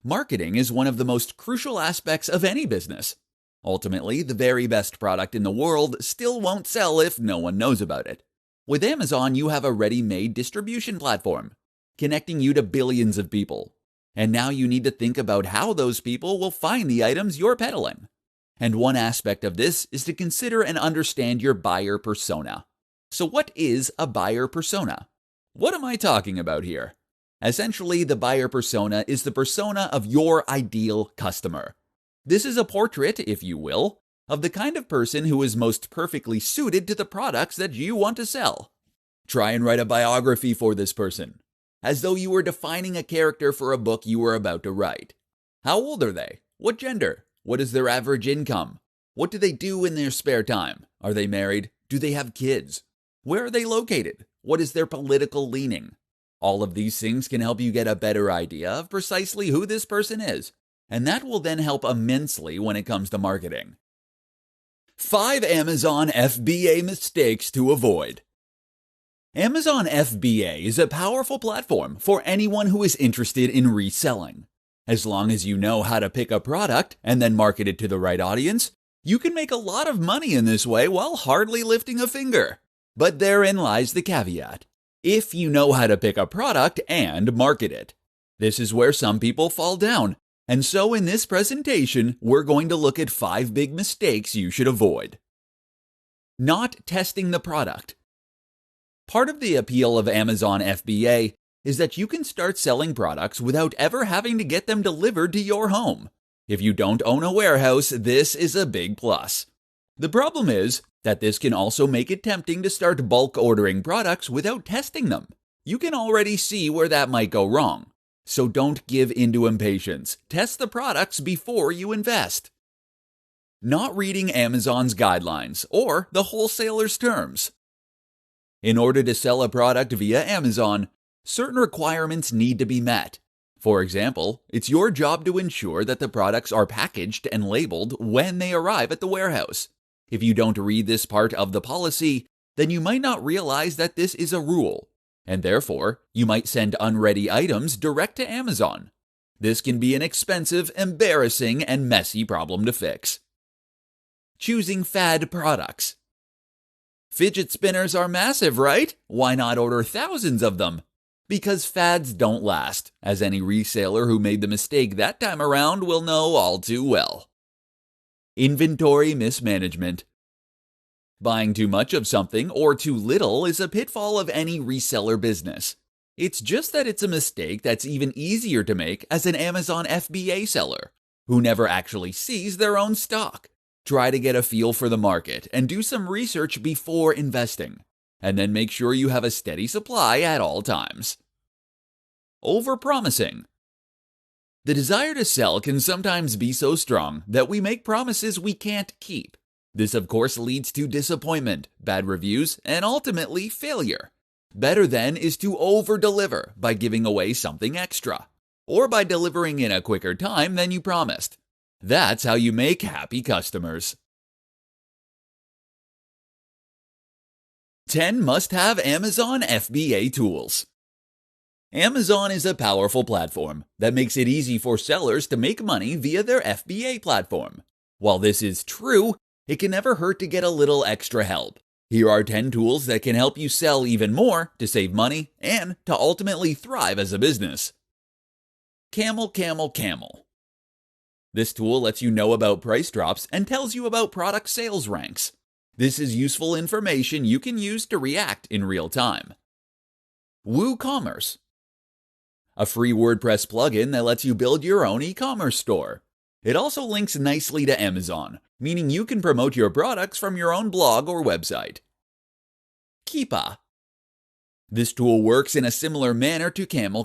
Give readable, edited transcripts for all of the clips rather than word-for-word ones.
Marketing is one of the most crucial aspects of any business. Ultimately, the very best product in the world still won't sell if no one knows about it. With Amazon, you have a ready-made distribution platform, connecting you to billions of people. And now you need to think about how those people will find the items you're peddling. And one aspect of this is to consider and understand your buyer persona. So what is a buyer persona? What am I talking about here? Essentially, the buyer persona is the persona of your ideal customer. This is a portrait, if you will, of the kind of person who is most perfectly suited to the products that you want to sell. Try and write a biography for this person, as though you were defining a character for a book you were about to write. How old are they? What gender? What is their average income? What do they do in their spare time? Are they married? Do they have kids? Where are they located? What is their political leaning? All of these things can help you get a better idea of precisely who this person is, and that will then help immensely when it comes to marketing. 5 Amazon FBA mistakes to avoid. Amazon FBA is a powerful platform for anyone who is interested in reselling. As long as you know how to pick a product and then market it to the right audience, you can make a lot of money in this way while hardly lifting a finger. But therein lies the caveat. If you know how to pick a product and market it. This is where some people fall down. And so in this presentation, we're going to look at 5 big mistakes you should avoid. Not testing the product. Part of the appeal of Amazon FBA is that you can start selling products without ever having to get them delivered to your home. If you don't own a warehouse, this is a big plus. The problem is that this can also make it tempting to start bulk ordering products without testing them. You can already see where that might go wrong. So don't give into impatience. Test the products before you invest. Not reading Amazon's guidelines or the wholesaler's terms. In order to sell a product via Amazon, certain requirements need to be met. For example, it's your job to ensure that the products are packaged and labeled when they arrive at the warehouse. If you don't read this part of the policy, then you might not realize that this is a rule, and therefore, you might send unready items direct to Amazon. This can be an expensive, embarrassing, and messy problem to fix. Choosing fad products. Fidget spinners are massive, right? Why not order thousands of them? Because fads don't last, as any reseller who made the mistake that time around will know all too well. Inventory mismanagement. Buying too much of something or too little is a pitfall of any reseller business. It's just that it's a mistake that's even easier to make as an Amazon FBA seller, who never actually sees their own stock. Try to get a feel for the market and do some research before investing, and then make sure you have a steady supply at all times. Overpromising. The desire to sell can sometimes be so strong that we make promises we can't keep. This, of course, leads to disappointment, bad reviews, and ultimately failure. Better then is to over-deliver by giving away something extra, or by delivering in a quicker time than you promised. That's how you make happy customers. 10 must-have Amazon FBA tools. Amazon is a powerful platform that makes it easy for sellers to make money via their FBA platform. While this is true, it can never hurt to get a little extra help. Here are 10 tools that can help you sell even more to save money and to ultimately thrive as a business. Camel. This tool lets you know about price drops and tells you about product sales ranks. This is useful information you can use to react in real time. WooCommerce. A free WordPress plugin that lets you build your own e-commerce store. It also links nicely to Amazon, meaning you can promote your products from your own blog or website. Keepa. This tool works in a similar manner to Camel.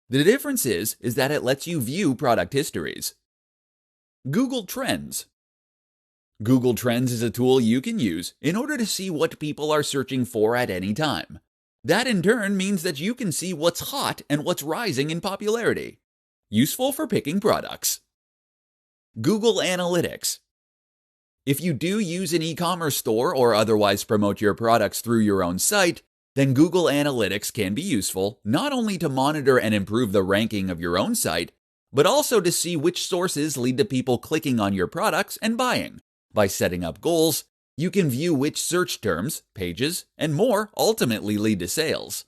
The difference is that it lets you view product histories. Google Trends. Google Trends is a tool you can use in order to see what people are searching for at any time. That in turn means that you can see what's hot and what's rising in popularity. Useful for picking products. Google Analytics. If you do use an e-commerce store or otherwise promote your products through your own site, then Google Analytics can be useful not only to monitor and improve the ranking of your own site, but also to see which sources lead to people clicking on your products and buying. By setting up goals, you can view which search terms, pages, and more ultimately lead to sales.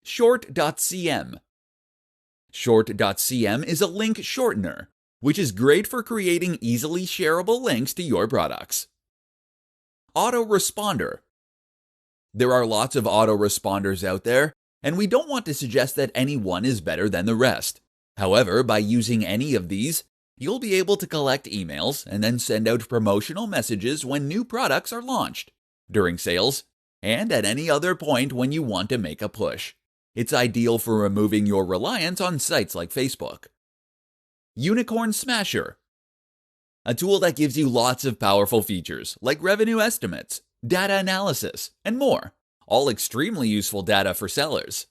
Short.cm. Short.cm is a link shortener, which is great for creating easily shareable links to your products. Autoresponder. There are lots of autoresponders out there, and we don't want to suggest that any one is better than the rest. However, by using any of these, you'll be able to collect emails and then send out promotional messages when new products are launched, during sales, and at any other point when you want to make a push. It's ideal for removing your reliance on sites like Facebook. Unicorn Smasher. A tool that gives you lots of powerful features like revenue estimates, data analysis, and more, all extremely useful data for sellers.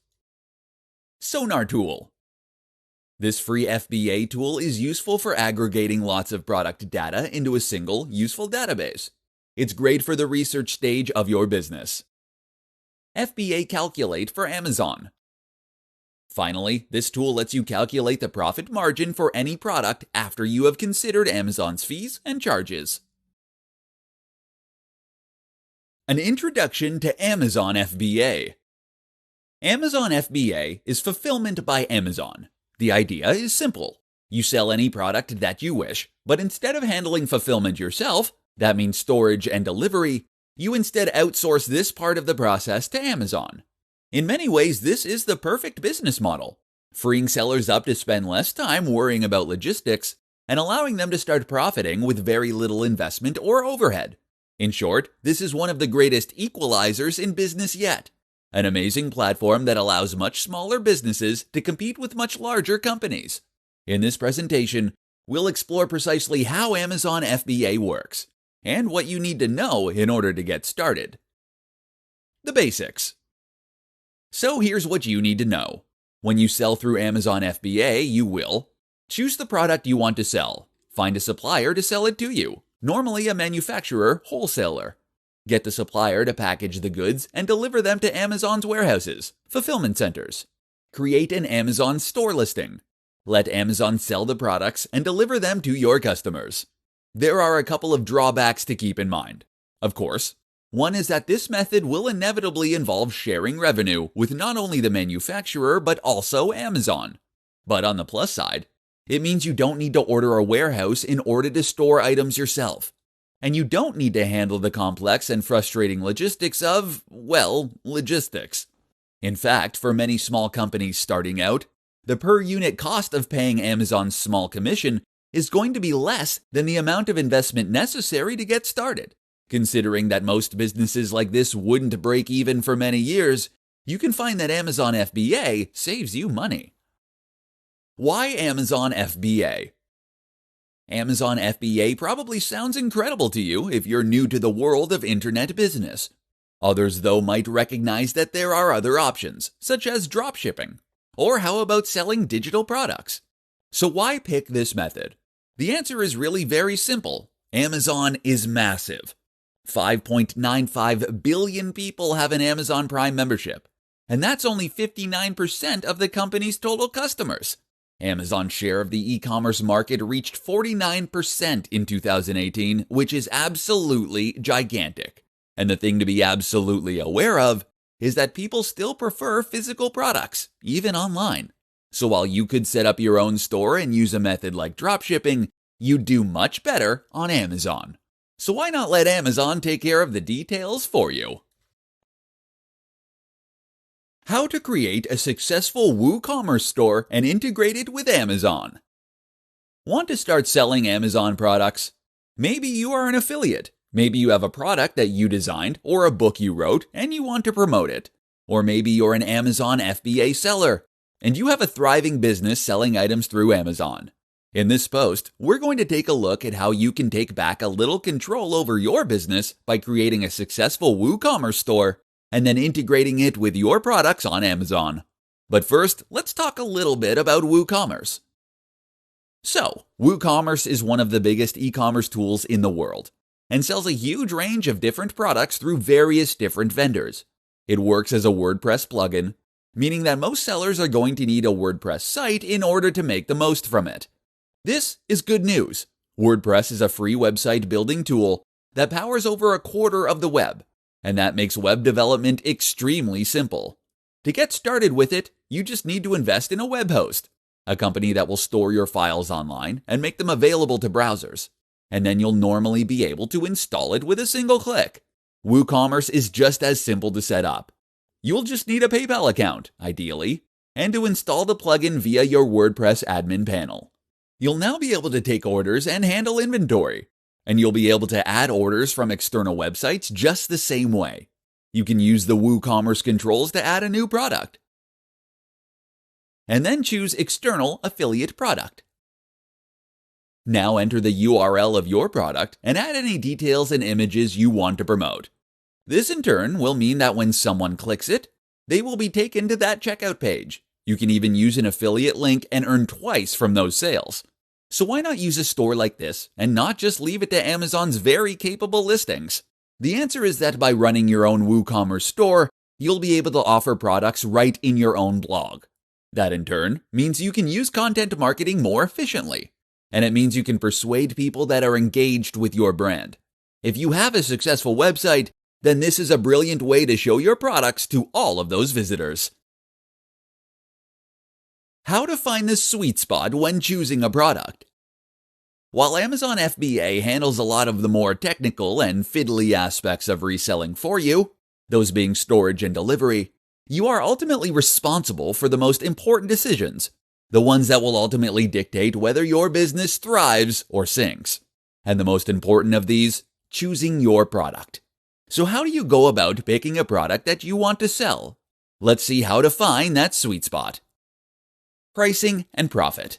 Sonar Tool. This free FBA tool is useful for aggregating lots of product data into a single, useful database. It's great for the research stage of your business. FBA Calculate for Amazon. Finally, this tool lets you calculate the profit margin for any product after you have considered Amazon's fees and charges. An introduction to Amazon FBA. Amazon FBA is fulfillment by Amazon. The idea is simple. You sell any product that you wish, but instead of handling fulfillment yourself, that means storage and delivery, you instead outsource this part of the process to Amazon. In many ways, this is the perfect business model, freeing sellers up to spend less time worrying about logistics and allowing them to start profiting with very little investment or overhead. In short, this is one of the greatest equalizers in business yet. An amazing platform that allows much smaller businesses to compete with much larger companies. In this presentation, we'll explore precisely how Amazon FBA works, and what you need to know in order to get started. The basics. So here's what you need to know. When you sell through Amazon FBA, you will choose the product you want to sell, find a supplier to sell it to you, normally a manufacturer, wholesaler. Get the supplier to package the goods and deliver them to Amazon's warehouses, fulfillment centers. Create an Amazon store listing. Let Amazon sell the products and deliver them to your customers. There are a couple of drawbacks to keep in mind. Of course, one is that this method will inevitably involve sharing revenue with not only the manufacturer but also Amazon. But on the plus side, it means you don't need to order a warehouse in order to store items yourself. And you don't need to handle the complex and frustrating logistics of, well, logistics. In fact, for many small companies starting out, the per unit cost of paying Amazon's small commission is going to be less than the amount of investment necessary to get started. Considering that most businesses like this wouldn't break even for many years, you can find that Amazon FBA saves you money. Why Amazon FBA? Amazon FBA probably sounds incredible to you if you're new to the world of internet business. Others, though, might recognize that there are other options, such as dropshipping. Or how about selling digital products? So why pick this method? The answer is really very simple. Amazon is massive. 5.95 billion people have an Amazon Prime membership, and that's only 59% of the company's total customers. Amazon's share of the e-commerce market reached 49% in 2018, which is absolutely gigantic. And the thing to be absolutely aware of is that people still prefer physical products, even online. So while you could set up your own store and use a method like dropshipping, you'd do much better on Amazon. So why not let Amazon take care of the details for you? How to create a successful WooCommerce store and integrate it with Amazon. Want to start selling Amazon products? Maybe you are an affiliate. Maybe you have a product that you designed or a book you wrote and you want to promote it. Or maybe you're an Amazon FBA seller and you have a thriving business selling items through Amazon. In this post, we're going to take a look at how you can take back a little control over your business by creating a successful WooCommerce store and then integrating it with your products on Amazon. But first, let's talk a little bit about WooCommerce. So, WooCommerce is one of the biggest e-commerce tools in the world and sells a huge range of different products through various different vendors. It works as a WordPress plugin, meaning that most sellers are going to need a WordPress site in order to make the most from it. This is good news. WordPress is a free website building tool that powers over a quarter of the web, and that makes web development extremely simple. To get started with it, you just need to invest in a web host, a company that will store your files online and make them available to browsers. And then you'll normally be able to install it with a single click. WooCommerce is just as simple to set up. You'll just need a PayPal account, ideally, and to install the plugin via your WordPress admin panel. You'll now be able to take orders and handle inventory, and you'll be able to add orders from external websites just the same way. You can use the WooCommerce controls to add a new product, and then choose External Affiliate Product. Now enter the URL of your product and add any details and images you want to promote. This in turn will mean that when someone clicks it, they will be taken to that checkout page. You can even use an affiliate link and earn twice from those sales. So why not use a store like this and not just leave it to Amazon's very capable listings? The answer is that by running your own WooCommerce store, you'll be able to offer products right in your own blog. That in turn means you can use content marketing more efficiently. And it means you can persuade people that are engaged with your brand. If you have a successful website, then this is a brilliant way to show your products to all of those visitors. How to find the sweet spot when choosing a product. While Amazon FBA handles a lot of the more technical and fiddly aspects of reselling for you, those being storage and delivery, you are ultimately responsible for the most important decisions, the ones that will ultimately dictate whether your business thrives or sinks. And the most important of these, choosing your product. So how do you go about picking a product that you want to sell? Let's see how to find that sweet spot. Pricing and profit.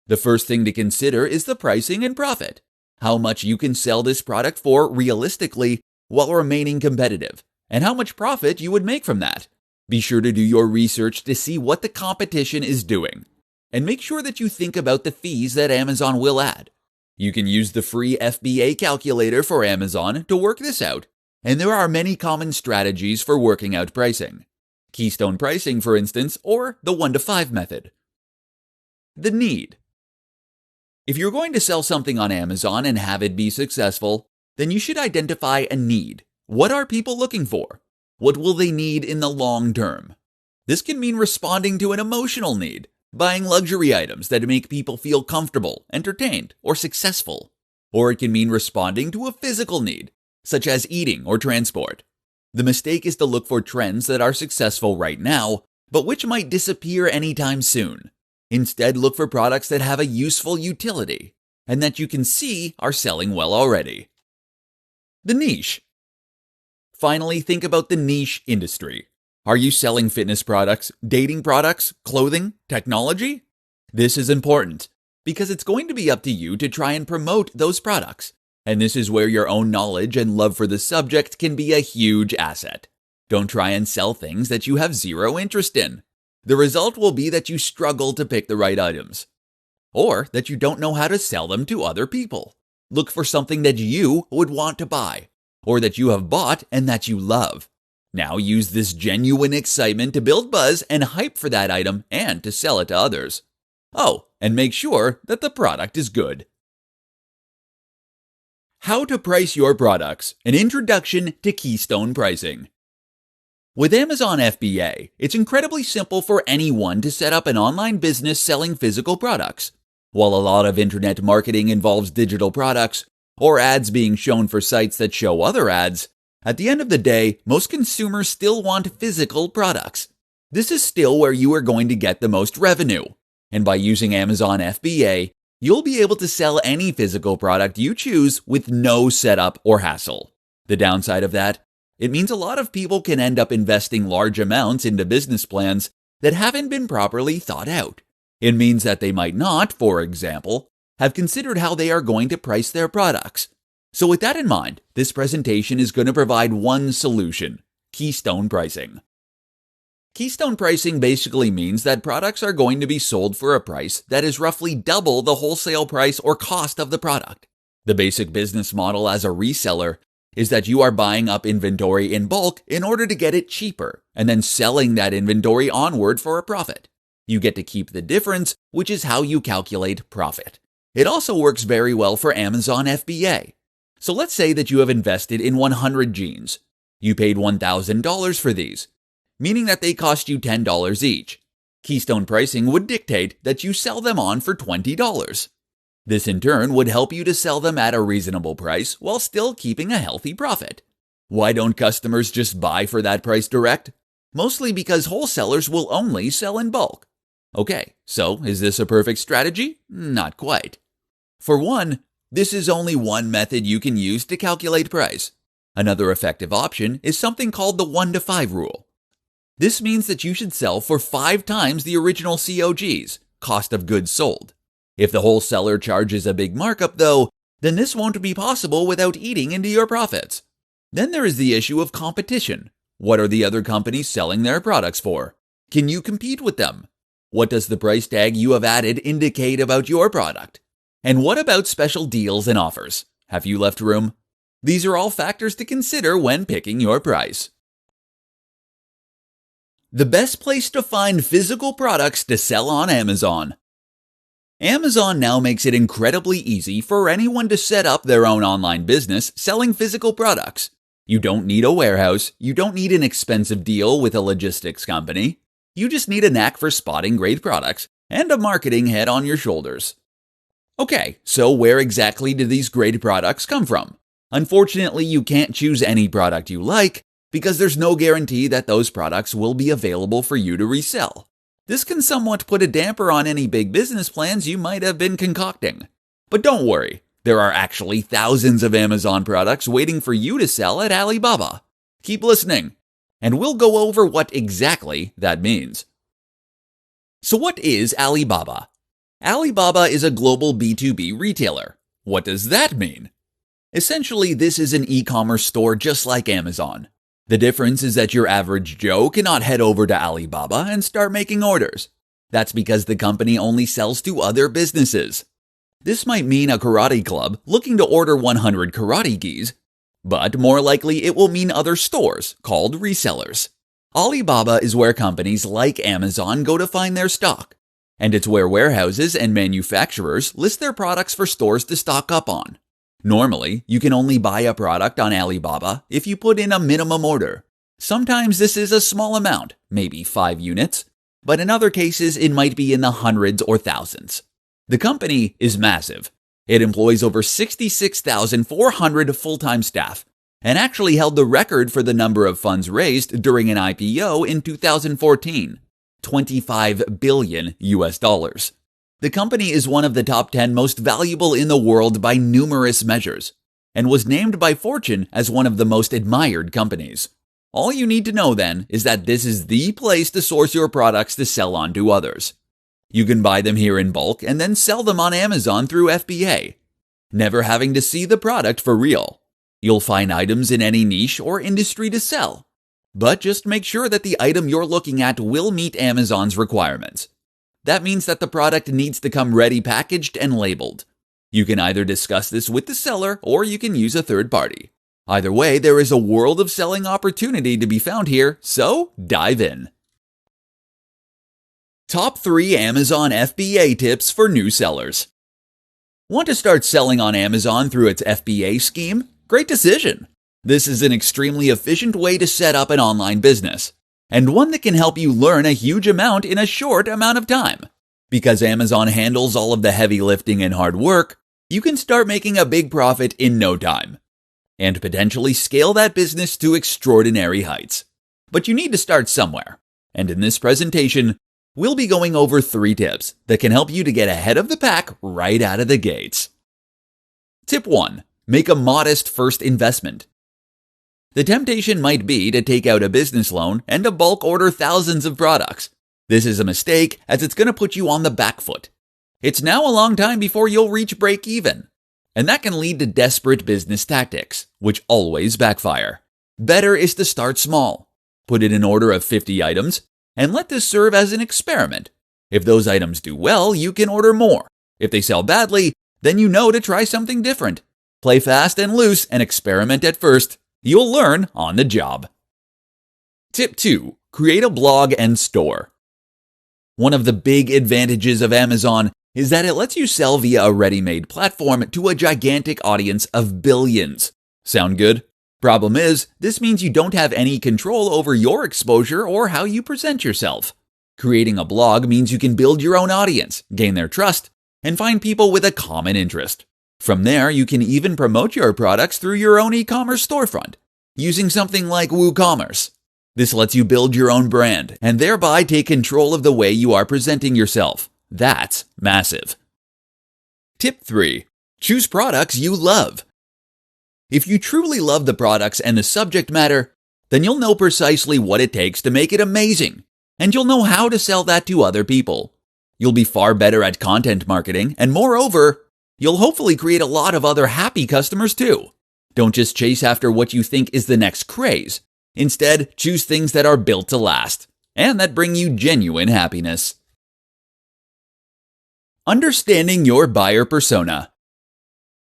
The first thing to consider is the pricing and profit. How much you can sell this product for realistically while remaining competitive, and how much profit you would make from that. Be sure to do your research to see what the competition is doing, and make sure that you think about the fees that Amazon will add. You can use the free FBA calculator for Amazon to work this out, and there are many common strategies for working out pricing. Keystone pricing, for instance, or the 1 to 5 method. The need. If you're going to sell something on Amazon and have it be successful, then you should identify a need. What are people looking for? What will they need in the long term? This can mean responding to an emotional need, buying luxury items that make people feel comfortable, entertained, or successful. Or it can mean responding to a physical need, such as eating or transport. The mistake is to look for trends that are successful right now, but which might disappear anytime soon. Instead, look for products that have a useful utility, and that you can see are selling well already. The niche. Finally, think about the niche industry. Are you selling fitness products, dating products, clothing, technology? This is important, because it's going to be up to you to try and promote those products. And this is where your own knowledge and love for the subject can be a huge asset. Don't try and sell things that you have zero interest in. The result will be that you struggle to pick the right items, or that you don't know how to sell them to other people. Look for something that you would want to buy, or that you have bought and that you love. Now use this genuine excitement to build buzz and hype for that item and to sell it to others. Oh, and make sure that the product is good. How to price your products, an introduction to Keystone pricing. With Amazon FBA, it's incredibly simple for anyone to set up an online business selling physical products. While a lot of internet marketing involves digital products, or ads being shown for sites that show other ads, at the end of the day, most consumers still want physical products. This is still where you are going to get the most revenue. And by using Amazon FBA, you'll be able to sell any physical product you choose with no setup or hassle. The downside of that, it means a lot of people can end up investing large amounts into business plans that haven't been properly thought out. It means that they might not, for example, have considered how they are going to price their products. So with that in mind, this presentation is going to provide one solution: Keystone pricing. Keystone pricing basically means that products are going to be sold for a price that is roughly double the wholesale price or cost of the product. The basic business model as a reseller is that you are buying up inventory in bulk in order to get it cheaper, and then selling that inventory onward for a profit. You get to keep the difference, which is how you calculate profit. It also works very well for Amazon FBA. So let's say that you have invested in 100 jeans. You paid $1,000 for these, meaning that they cost you $10 each. Keystone pricing would dictate that you sell them on for $20. This in turn would help you to sell them at a reasonable price while still keeping a healthy profit. Why don't customers just buy for that price direct? Mostly because wholesalers will only sell in bulk. Okay, so is this a perfect strategy? Not quite. For one, this is only one method you can use to calculate price. Another effective option is something called the 1-to-5 rule. This means that you should sell for 5 times the original COGs, cost of goods sold. If the wholesaler charges a big markup though, then this won't be possible without eating into your profits. Then there is the issue of competition. What are the other companies selling their products for? Can you compete with them? What does the price tag you have added indicate about your product? And what about special deals and offers? Have you left room? These are all factors to consider when picking your price. The best place to find physical products to sell on Amazon. Amazon now makes it incredibly easy for anyone to set up their own online business selling physical products. You don't need a warehouse, you don't need an expensive deal with a logistics company. You just need a knack for spotting great products and a marketing head on your shoulders. Okay, so where exactly do these great products come from? Unfortunately, you can't choose any product you like because there's no guarantee that those products will be available for you to resell. This can somewhat put a damper on any big business plans you might have been concocting. But don't worry, there are actually thousands of Amazon products waiting for you to sell at Alibaba. Keep listening, and we'll go over what exactly that means. So what is Alibaba? Alibaba is a global B2B retailer. What does that mean? Essentially, this is an e-commerce store just like Amazon. The difference is that your average Joe cannot head over to Alibaba and start making orders. That's because the company only sells to other businesses. This might mean a karate club looking to order 100 karate gis, but more likely it will mean other stores called resellers. Alibaba is where companies like Amazon go to find their stock, and it's where warehouses and manufacturers list their products for stores to stock up on. Normally, you can only buy a product on Alibaba if you put in a minimum order. Sometimes this is a small amount, maybe 5 units, but in other cases it might be in the hundreds or thousands. The company is massive. It employs over 66,400 full-time staff, and actually held the record for the number of funds raised during an IPO in 2014, $25 billion. The company is one of the top 10 most valuable in the world by numerous measures, and was named by Fortune as one of the most admired companies. All you need to know then is that this is the place to source your products to sell on to others. You can buy them here in bulk and then sell them on Amazon through FBA, never having to see the product for real. You'll find items in any niche or industry to sell, but just make sure that the item you're looking at will meet Amazon's requirements. That means that the product needs to come ready packaged and labeled. You can either discuss this with the seller or you can use a third party. Either way, there is a world of selling opportunity to be found here, so dive in. Top 3 Amazon FBA tips for new sellers. Want to start selling on Amazon through its FBA scheme? Great decision! This is an extremely efficient way to set up an online business, and one that can help you learn a huge amount in a short amount of time. Because Amazon handles all of the heavy lifting and hard work, you can start making a big profit in no time, and potentially scale that business to extraordinary heights. But you need to start somewhere, and in this presentation, we'll be going over 3 tips that can help you to get ahead of the pack right out of the gates. Tip 1. Make a modest first investment. The temptation might be to take out a business loan and to bulk order thousands of products. This is a mistake, as it's going to put you on the back foot. It's now a long time before you'll reach break even, and that can lead to desperate business tactics, which always backfire. Better is to start small. Put in an order of 50 items, and let this serve as an experiment. If those items do well, you can order more. If they sell badly, then you know to try something different. Play fast and loose and experiment at first. You'll learn on the job. Tip 2. Create a blog and store. One of the big advantages of Amazon is that it lets you sell via a ready-made platform to a gigantic audience of billions. Sound good? Problem is, this means you don't have any control over your exposure or how you present yourself. Creating a blog means you can build your own audience, gain their trust, and find people with a common interest. From there, you can even promote your products through your own e-commerce storefront, using something like WooCommerce. This lets you build your own brand and thereby take control of the way you are presenting yourself. That's massive. Tip 3. Choose products you love. If you truly love the products and the subject matter, then you'll know precisely what it takes to make it amazing, and you'll know how to sell that to other people. You'll be far better at content marketing, and moreover, you'll hopefully create a lot of other happy customers too. Don't just chase after what you think is the next craze. Instead, choose things that are built to last, and that bring you genuine happiness. Understanding your buyer persona.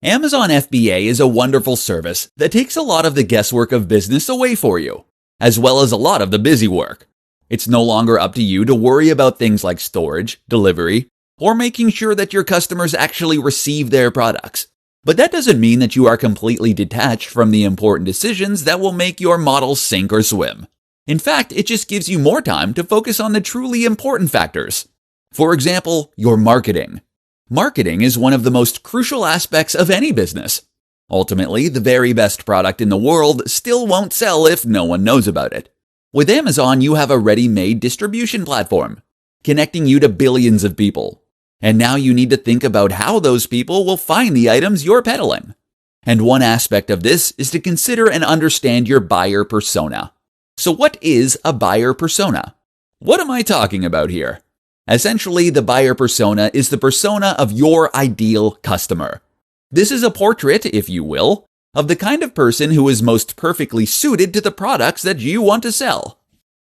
Amazon FBA is a wonderful service that takes a lot of the guesswork of business away for you, as well as a lot of the busy work. It's no longer up to you to worry about things like storage, delivery, or making sure that your customers actually receive their products. But that doesn't mean that you are completely detached from the important decisions that will make your model sink or swim. In fact, it just gives you more time to focus on the truly important factors. For example, your marketing. Marketing is one of the most crucial aspects of any business. Ultimately, the very best product in the world still won't sell if no one knows about it. With Amazon, you have a ready-made distribution platform, connecting you to billions of people. And now you need to think about how those people will find the items you're peddling. And one aspect of this is to consider and understand your buyer persona. So what is a buyer persona? What am I talking about here? Essentially, the buyer persona is the persona of your ideal customer. This is a portrait, if you will, of the kind of person who is most perfectly suited to the products that you want to sell.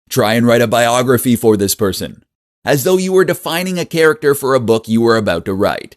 Try and write a biography for this person, as though you were defining a character for a book you were about to write.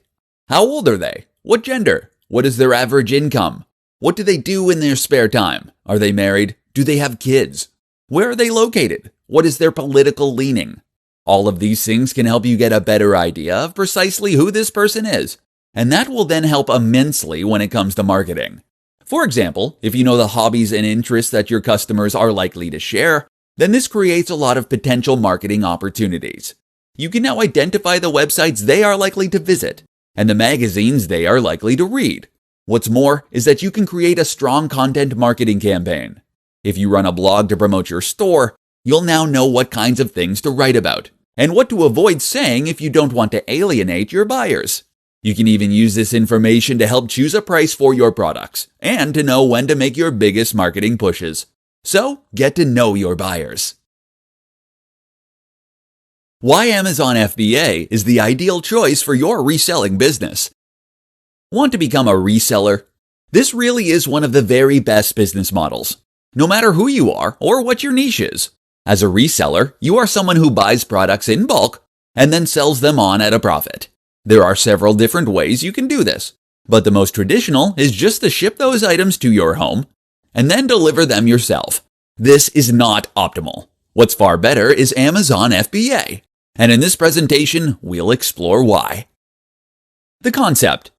How old are they? What gender? What is their average income? What do they do in their spare time? Are they married? Do they have kids? Where are they located? What is their political leaning? All of these things can help you get a better idea of precisely who this person is, and that will then help immensely when it comes to marketing. For example, if you know the hobbies and interests that your customers are likely to share, then this creates a lot of potential marketing opportunities. You can now identify the websites they are likely to visit and the magazines they are likely to read. What's more is that you can create a strong content marketing campaign. If you run a blog to promote your store, you'll now know what kinds of things to write about and what to avoid saying if you don't want to alienate your buyers. You can even use this information to help choose a price for your products and to know when to make your biggest marketing pushes. So, get to know your buyers. Why Amazon FBA is the ideal choice for your reselling business. Want to become a reseller? This really is one of the very best business models, no matter who you are or what your niche is. As a reseller, you are someone who buys products in bulk and then sells them on at a profit. There are several different ways you can do this, but the most traditional is just to ship those items to your home and then deliver them yourself. This is not optimal. What's far better is Amazon FBA, and in this presentation, we'll explore why. The concept.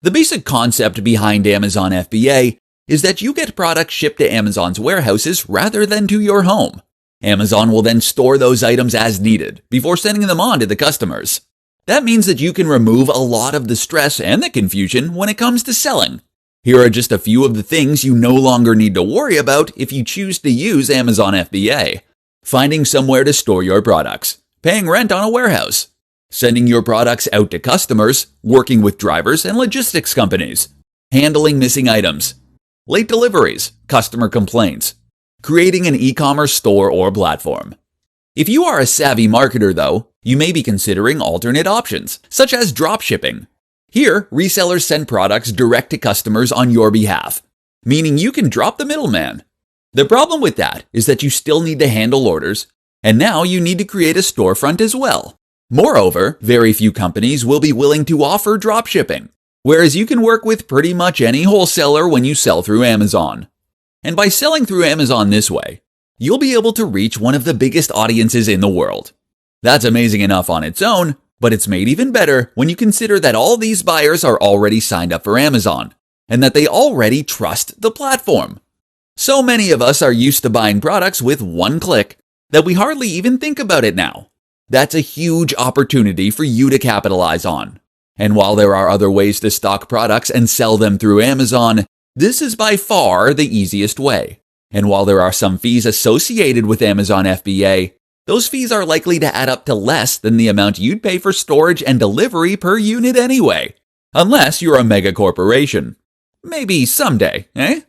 The basic concept behind Amazon FBA is that you get products shipped to Amazon's warehouses rather than to your home. Amazon will then store those items as needed before sending them on to the customers. That means that you can remove a lot of the stress and the confusion when it comes to selling. Here are just a few of the things you no longer need to worry about if you choose to use Amazon FBA. Finding somewhere to store your products, paying rent on a warehouse, sending your products out to customers, working with drivers and logistics companies, handling missing items, late deliveries, customer complaints, creating an e-commerce store or platform. If you are a savvy marketer, though, you may be considering alternate options, such as dropshipping. Here, resellers send products direct to customers on your behalf, meaning you can drop the middleman. The problem with that is that you still need to handle orders, and now you need to create a storefront as well. Moreover, very few companies will be willing to offer dropshipping. Whereas you can work with pretty much any wholesaler when you sell through Amazon. And by selling through Amazon this way, you'll be able to reach one of the biggest audiences in the world. That's amazing enough on its own, but it's made even better when you consider that all these buyers are already signed up for Amazon, and that they already trust the platform. So many of us are used to buying products with one click that we hardly even think about it now. That's a huge opportunity for you to capitalize on. And while there are other ways to stock products and sell them through Amazon, this is by far the easiest way. And while there are some fees associated with Amazon FBA, those fees are likely to add up to less than the amount you'd pay for storage and delivery per unit anyway. Unless you're a mega corporation. Maybe someday, eh?